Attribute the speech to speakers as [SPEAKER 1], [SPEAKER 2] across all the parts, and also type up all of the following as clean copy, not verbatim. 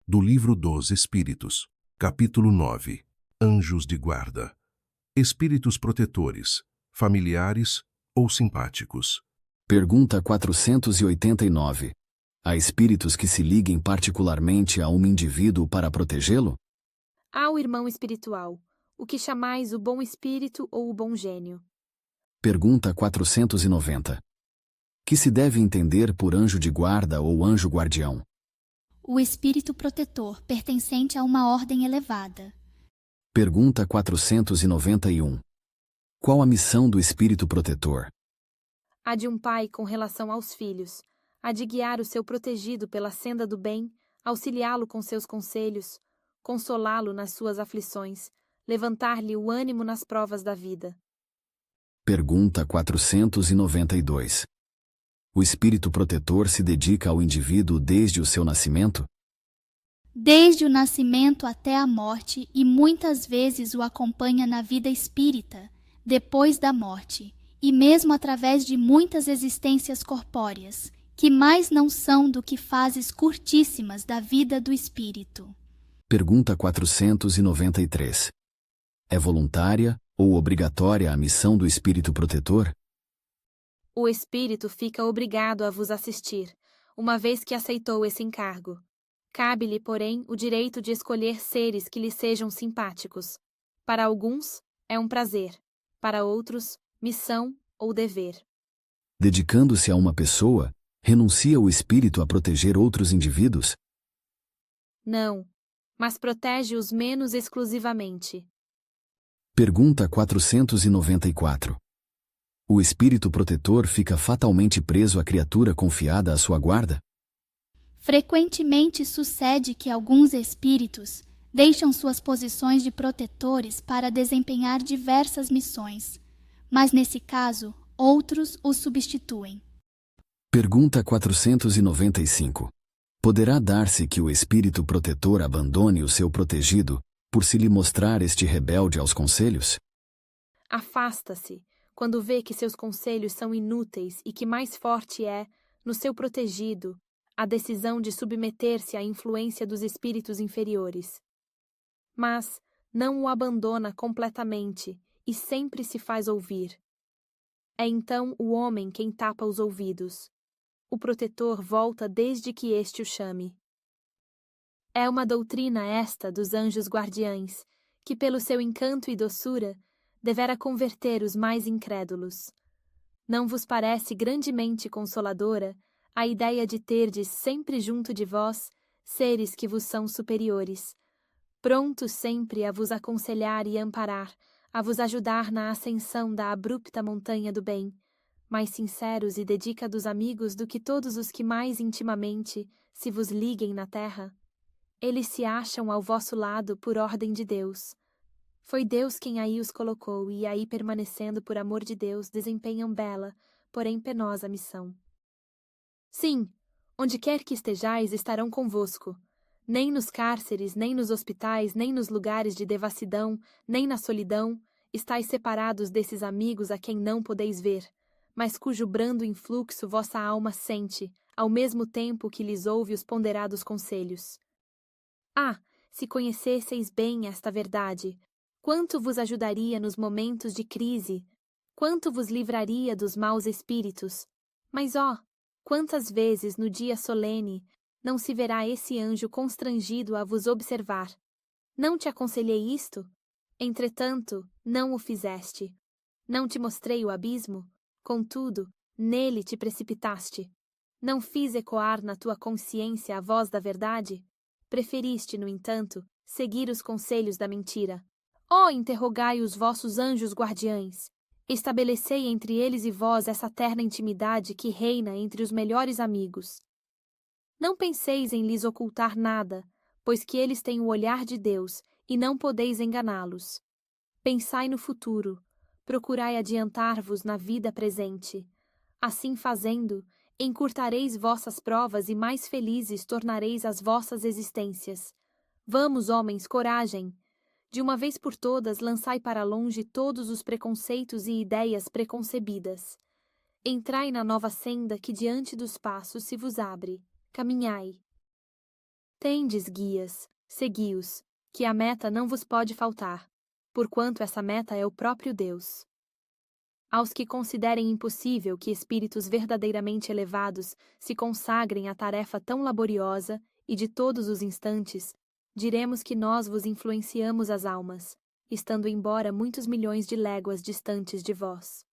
[SPEAKER 1] do Livro dos Espíritos, capítulo 9. Anjos de guarda. Espíritos protetores, familiares ou simpáticos.
[SPEAKER 2] Pergunta 489. Há espíritos que se liguem particularmente a um indivíduo para protegê-lo?
[SPEAKER 3] Ao irmão espiritual, o que chamais o bom espírito ou o bom gênio?
[SPEAKER 2] Pergunta 490. Que se deve entender por anjo de guarda ou anjo guardião?
[SPEAKER 4] O espírito protetor pertencente a uma ordem elevada.
[SPEAKER 2] Pergunta 491. Qual a missão do espírito protetor?
[SPEAKER 3] A de um pai com relação aos filhos, a de guiar o seu protegido pela senda do bem, auxiliá-lo com seus conselhos, consolá-lo nas suas aflições, levantar-lhe o ânimo nas provas da vida.
[SPEAKER 2] Pergunta 492. O espírito protetor se dedica ao indivíduo desde o seu nascimento?
[SPEAKER 4] Desde o nascimento até a morte e muitas vezes o acompanha na vida espírita, depois da morte, e mesmo através de muitas existências corpóreas, que mais não são do que fases curtíssimas da vida do espírito.
[SPEAKER 2] Pergunta 493. É voluntária ou obrigatória a missão do espírito protetor?
[SPEAKER 3] O espírito fica obrigado a vos assistir, uma vez que aceitou esse encargo. Cabe-lhe, porém, o direito de escolher seres que lhe sejam simpáticos. Para alguns, é um prazer. Para outros, missão ou dever.
[SPEAKER 2] Dedicando-se a uma pessoa, renuncia o espírito a proteger outros indivíduos?
[SPEAKER 3] Não, mas protege-os menos exclusivamente.
[SPEAKER 2] Pergunta 494. O espírito protetor fica fatalmente preso à criatura confiada à sua guarda?
[SPEAKER 4] Frequentemente sucede que alguns espíritos deixam suas posições de protetores para desempenhar diversas missões, mas nesse caso, outros os substituem.
[SPEAKER 2] Pergunta 495. Poderá dar-se que o espírito protetor abandone o seu protegido por se lhe mostrar este rebelde aos conselhos?
[SPEAKER 3] Afasta-se quando vê que seus conselhos são inúteis e que mais forte é, no seu protegido, a decisão de submeter-se à influência dos espíritos inferiores. Mas não o abandona completamente e sempre se faz ouvir. É então o homem quem tapa os ouvidos. O protetor volta desde que este o chame. É uma doutrina esta dos anjos guardiães, que pelo seu encanto e doçura devera converter os mais incrédulos. Não vos parece grandemente consoladora a ideia de terdes sempre junto de vós seres que vos são superiores, prontos sempre a vos aconselhar e amparar, a vos ajudar na ascensão da abrupta montanha do bem, mais sinceros e dedicados amigos do que todos os que mais intimamente se vos liguem na terra? Eles se acham ao vosso lado por ordem de Deus. Foi Deus quem aí os colocou e aí permanecendo por amor de Deus desempenham bela, porém penosa missão. Sim, onde quer que estejais estarão convosco. Nem nos cárceres, nem nos hospitais, nem nos lugares de devassidão, nem na solidão, estáis separados desses amigos a quem não podeis ver, mas cujo brando influxo vossa alma sente, ao mesmo tempo que lhes ouve os ponderados conselhos. Ah, se conhecesseis bem esta verdade, quanto vos ajudaria nos momentos de crise, quanto vos livraria dos maus espíritos. Mas ó, quantas vezes no dia solene não se verá esse anjo constrangido a vos observar? Não te aconselhei isto? Entretanto, não o fizeste. Não te mostrei o abismo? Contudo, nele te precipitaste. Não fiz ecoar na tua consciência a voz da verdade? Preferiste, no entanto, seguir os conselhos da mentira. Ó, interrogai os vossos anjos guardiães. Estabelecei entre eles e vós essa terna intimidade que reina entre os melhores amigos. Não penseis em lhes ocultar nada, pois que eles têm o olhar de Deus e não podeis enganá-los. Pensai no futuro, procurai adiantar-vos na vida presente. Assim fazendo, encurtareis vossas provas e mais felizes tornareis as vossas existências. Vamos, homens, coragem! De uma vez por todas lançai para longe todos os preconceitos e ideias preconcebidas. Entrai na nova senda que diante dos passos se vos abre. Caminhai. Tendes guias, segui-os, que a meta não vos pode faltar, porquanto essa meta é o próprio Deus. Aos que considerem impossível que espíritos verdadeiramente elevados se consagrem à tarefa tão laboriosa e de todos os instantes, diremos que nós vos influenciamos as almas, estando embora muitos milhões de léguas distantes de vós.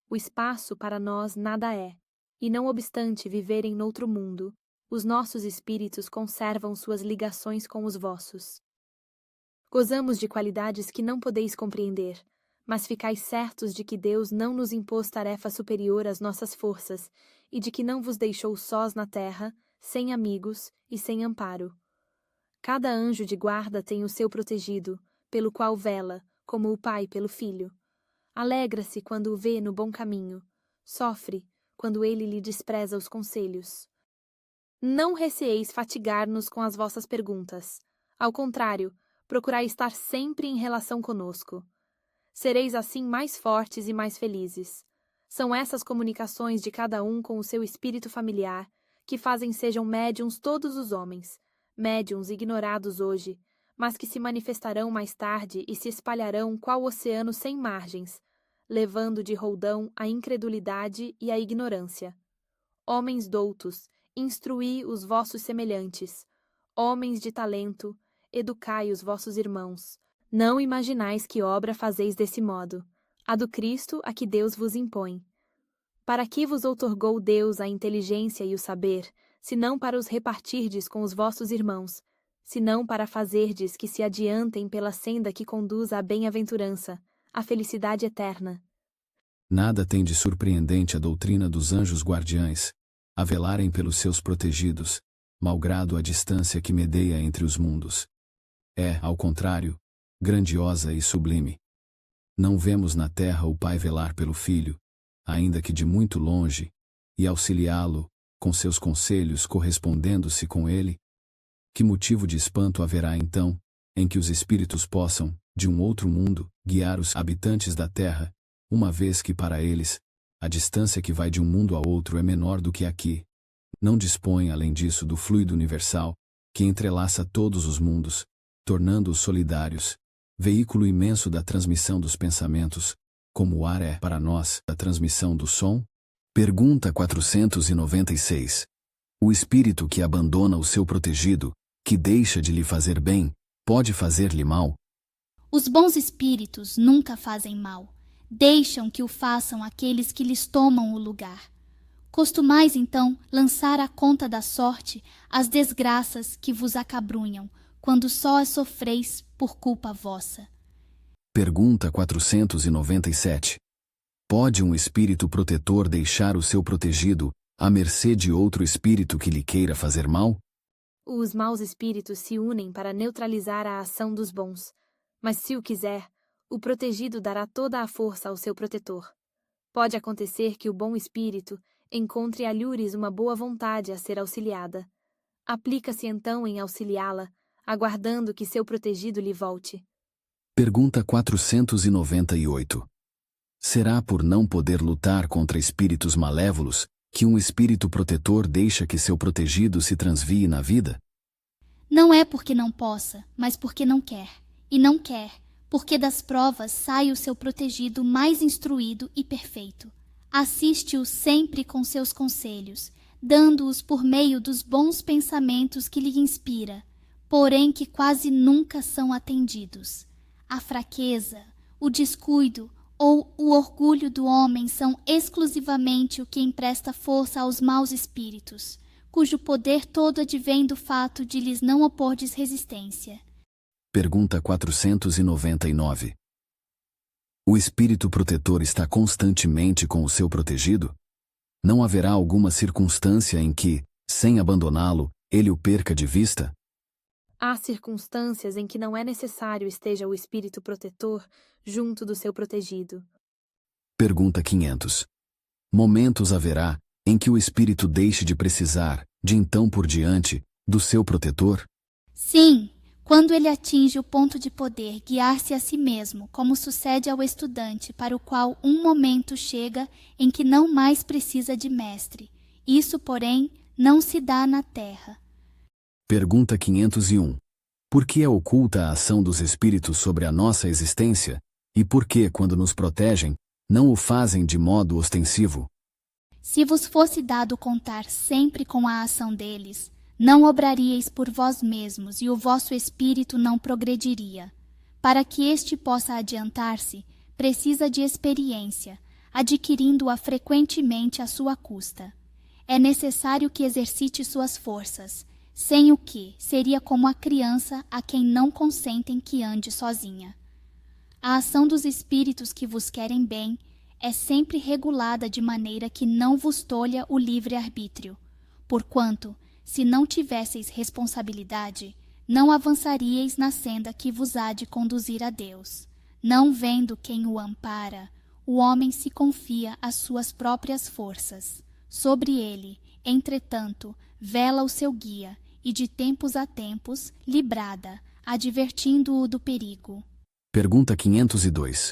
[SPEAKER 3] O espaço para nós nada é, e não obstante viverem noutro mundo, os nossos espíritos conservam suas ligações com os vossos. Gozamos de qualidades que não podeis compreender, mas ficais certos de que Deus não nos impôs tarefa superior às nossas forças e de que não vos deixou sós na terra, sem amigos e sem amparo. Cada anjo de guarda tem o seu protegido, pelo qual vela, como o pai pelo filho. Alegra-se quando o vê no bom caminho, sofre quando ele lhe despreza os conselhos. Não receeis fatigar-nos com as vossas perguntas. Ao contrário, procurai estar sempre em relação conosco. Sereis assim mais fortes e mais felizes. São essas comunicações de cada um com o seu espírito familiar que fazem sejam médiuns todos os homens, médiuns ignorados hoje, mas que se manifestarão mais tarde e se espalharão qual oceano sem margens, levando de roldão a incredulidade e a ignorância. Homens doutos, instruí os vossos semelhantes. Homens de talento, educai os vossos irmãos. Não imaginais que obra fazeis desse modo, a do Cristo a que Deus vos impõe. Para que vos outorgou Deus a inteligência e o saber, senão para os repartirdes com os vossos irmãos, senão para fazerdes que se adiantem pela senda que conduz à bem-aventurança, à felicidade eterna.
[SPEAKER 2] Nada tem de surpreendente a doutrina dos anjos guardiães, a velarem pelos seus protegidos, malgrado a distância que medeia entre os mundos. É, ao contrário, grandiosa e sublime. Não vemos na terra o Pai velar pelo Filho, ainda que de muito longe, e auxiliá-lo, com seus conselhos correspondendo-se com ele? Que motivo de espanto haverá então, em que os espíritos possam, de um outro mundo, guiar os habitantes da terra, uma vez que para eles, a distância que vai de um mundo a outro é menor do que aqui? Não dispõem, além disso, do fluido universal, que entrelaça todos os mundos, tornando-os solidários, veículo imenso da transmissão dos pensamentos, como o ar é para nós a transmissão do som? Pergunta 496. O espírito que abandona o seu protegido, que deixa de lhe fazer bem, pode fazer-lhe mal?
[SPEAKER 4] Os bons espíritos nunca fazem mal. Deixam que o façam aqueles que lhes tomam o lugar. Costumais, então, lançar à conta da sorte as desgraças que vos acabrunham, quando só as sofreis por culpa vossa.
[SPEAKER 2] Pergunta 497. Pode um espírito protetor deixar o seu protegido à mercê de outro espírito que lhe queira fazer mal?
[SPEAKER 3] Os maus espíritos se unem para neutralizar a ação dos bons, mas se o quiser, o protegido dará toda a força ao seu protetor. Pode acontecer que o bom espírito encontre alhures uma boa vontade a ser auxiliada. Aplica-se então em auxiliá-la, aguardando que seu protegido lhe volte.
[SPEAKER 2] Pergunta 498. Será por não poder lutar contra espíritos malévolos que um espírito protetor deixa que seu protegido se transvie na vida?
[SPEAKER 4] Não é porque não possa, mas porque não quer. E não quer, porque das provas sai o seu protegido mais instruído e perfeito. Assiste-o sempre com seus conselhos, dando-os por meio dos bons pensamentos que lhe inspira, porém que quase nunca são atendidos. A fraqueza, o descuido ou o orgulho do homem são exclusivamente o que empresta força aos maus espíritos, cujo poder todo advém do fato de lhes não opordes resistência.
[SPEAKER 2] Pergunta 499. O espírito protetor está constantemente com o seu protegido? Não haverá alguma circunstância em que, sem abandoná-lo, ele o perca de vista?
[SPEAKER 3] Há circunstâncias em que não é necessário esteja o espírito protetor junto do seu protegido.
[SPEAKER 2] Pergunta 500. Momentos haverá em que o espírito deixe de precisar, de então por diante, do seu protetor?
[SPEAKER 4] Sim, quando ele atinge o ponto de poder guiar-se a si mesmo, como sucede ao estudante para o qual um momento chega em que não mais precisa de mestre. Isso, porém, não se dá na terra.
[SPEAKER 2] Pergunta 501. Por que é oculta a ação dos espíritos sobre a nossa existência, e por que, quando nos protegem, não o fazem de modo ostensivo?
[SPEAKER 4] Se vos fosse dado contar sempre com a ação deles, não obraríeis por vós mesmos e o vosso espírito não progrediria. Para que este possa adiantar-se, precisa de experiência, adquirindo-a frequentemente à sua custa. É necessário que exercite suas forças, sem o que seria como a criança a quem não consentem que ande sozinha. A ação dos espíritos que vos querem bem é sempre regulada de maneira que não vos tolha o livre-arbítrio, porquanto, se não tivesseis responsabilidade, não avançaríeis na senda que vos há de conduzir a Deus. Não vendo quem o ampara, o homem se confia às suas próprias forças. Sobre ele, entretanto, vela o seu guia, e de tempos a tempos lhe brada, advertindo-o do perigo.
[SPEAKER 2] Pergunta 502.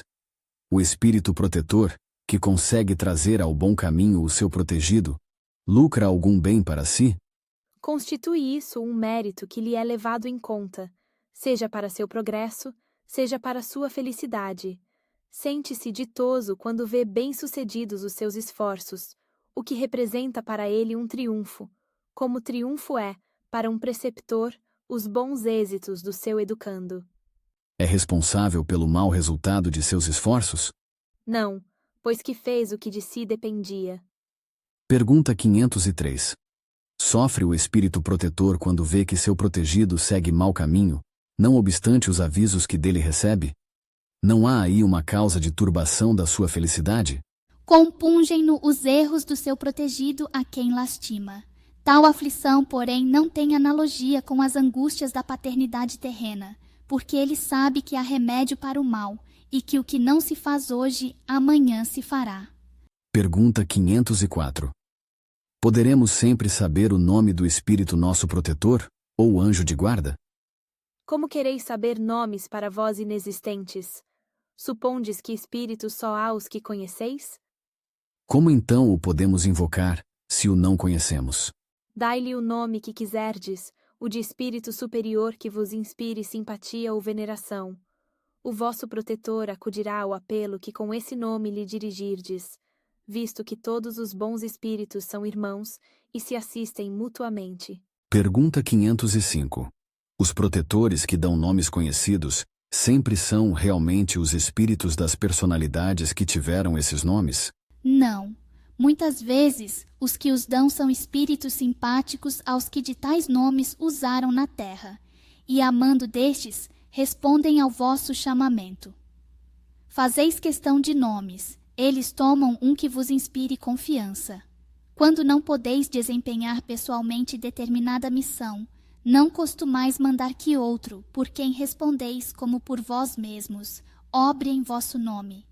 [SPEAKER 2] O espírito protetor, que consegue trazer ao bom caminho o seu protegido, lucra algum bem para si?
[SPEAKER 3] Constitui isso um mérito que lhe é levado em conta, seja para seu progresso, seja para sua felicidade. Sente-se ditoso quando vê bem-sucedidos os seus esforços, o que representa para ele um triunfo, como triunfo é, para um preceptor, os bons êxitos do seu educando.
[SPEAKER 2] É responsável pelo mau resultado de seus esforços?
[SPEAKER 3] Não, pois que fez o que de si dependia.
[SPEAKER 2] Pergunta 503. Sofre o espírito protetor quando vê que seu protegido segue mau caminho, não obstante os avisos que dele recebe? Não há aí uma causa de turbação da sua felicidade?
[SPEAKER 4] Compungem-no os erros do seu protegido a quem lastima. Tal aflição, porém, não tem analogia com as angústias da paternidade terrena, porque ele sabe que há remédio para o mal, e que o que não se faz hoje, amanhã se fará.
[SPEAKER 2] Pergunta 504. Poderemos sempre saber o nome do espírito nosso protetor, ou anjo de guarda?
[SPEAKER 3] Como quereis saber nomes para vós inexistentes? Supondes que espíritos só há os que conheceis?
[SPEAKER 2] Como então o podemos invocar, se o não conhecemos?
[SPEAKER 3] Dai-lhe o nome que quiserdes, o de espírito superior que vos inspire simpatia ou veneração. O vosso protetor acudirá ao apelo que com esse nome lhe dirigirdes, visto que todos os bons espíritos são irmãos e se assistem mutuamente.
[SPEAKER 2] Pergunta 505. Os protetores que dão nomes conhecidos sempre são realmente os espíritos das personalidades que tiveram esses nomes?
[SPEAKER 4] Não. Muitas vezes, os que os dão são espíritos simpáticos aos que de tais nomes usaram na terra, e amando destes, respondem ao vosso chamamento. Fazeis questão de nomes, eles tomam um que vos inspire confiança. Quando não podeis desempenhar pessoalmente determinada missão, não costumais mandar que outro, por quem respondeis como por vós mesmos, obre em vosso nome.